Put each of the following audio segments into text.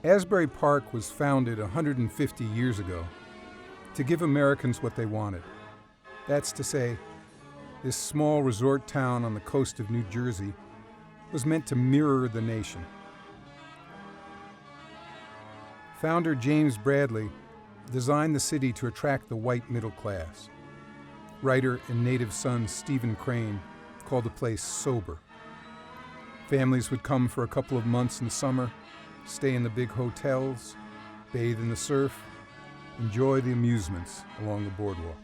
Asbury Park was founded 150 years ago to give Americans what they wanted. That's to say, this small resort town on the coast of New Jersey was meant to mirror the nation. Founder James Bradley designed the city to attract the white middle class. Writer and native son Stephen Crane called the place sober. Families would come for a couple of months in summer, stay in the big hotels, bathe in the surf, enjoy the amusements along the boardwalk.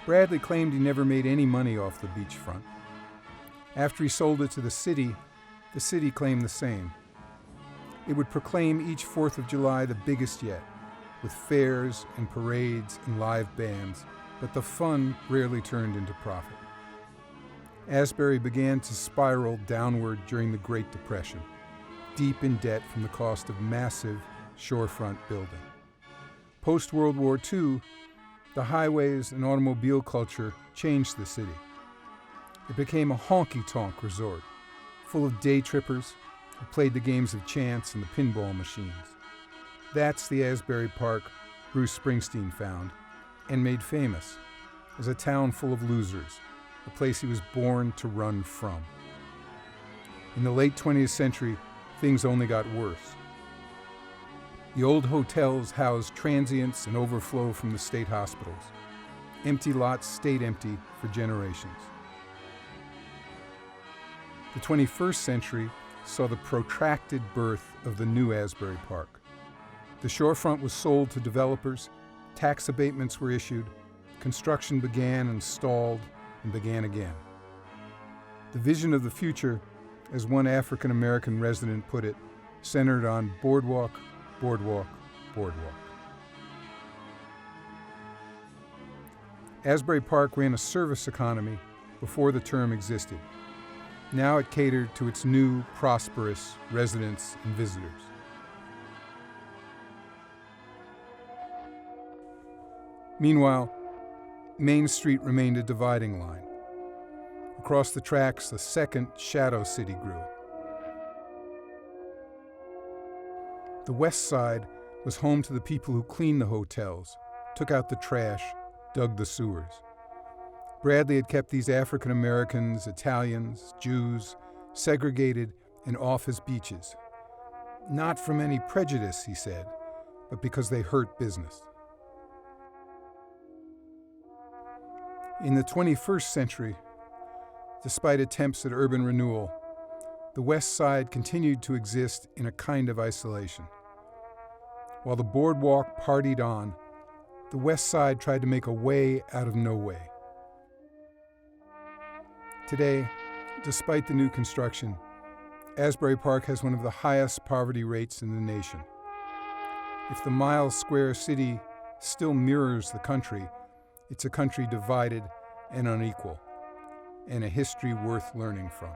Bradley claimed he never made any money off the beachfront. After he sold it to the city claimed the same. It would proclaim each 4th of July the biggest yet, with fairs and parades and live bands, but the fun rarely turned into profit. Asbury began to spiral downward during the Great Depression, deep in debt from the cost of massive shorefront building. Post-World War II, the highways and automobile culture changed the city. It became a honky-tonk resort, full of day trippers who played the games of chance and the pinball machines. That's the Asbury Park Bruce Springsteen found and made famous as a town full of losers, a place he was born to run from. In the late 20th century, things only got worse. The old hotels housed transients and overflow from the state hospitals. Empty lots stayed empty for generations. The 21st century saw the protracted birth of the new Asbury Park. The shorefront was sold to developers, tax abatements were issued, construction began and stalled and began again. The vision of the future, as one African-American resident put it, centered on boardwalk, boardwalk, boardwalk. Asbury Park ran a service economy before the term existed. Now it catered to its new, prosperous residents and visitors. Meanwhile, Main Street remained a dividing line. Across the tracks, the second shadow city grew. The West Side was home to the people who cleaned the hotels, took out the trash, dug the sewers. Bradley had kept these African Americans, Italians, Jews, segregated and off his beaches. Not from any prejudice, he said, but because they hurt business. In the 21st century, despite attempts at urban renewal, the West Side continued to exist in a kind of isolation. While the boardwalk partied on, the West Side tried to make a way out of no way. Today, despite the new construction, Asbury Park has one of the highest poverty rates in the nation. If the mile-square city still mirrors the country, it's a country divided and unequal, and a history worth learning from.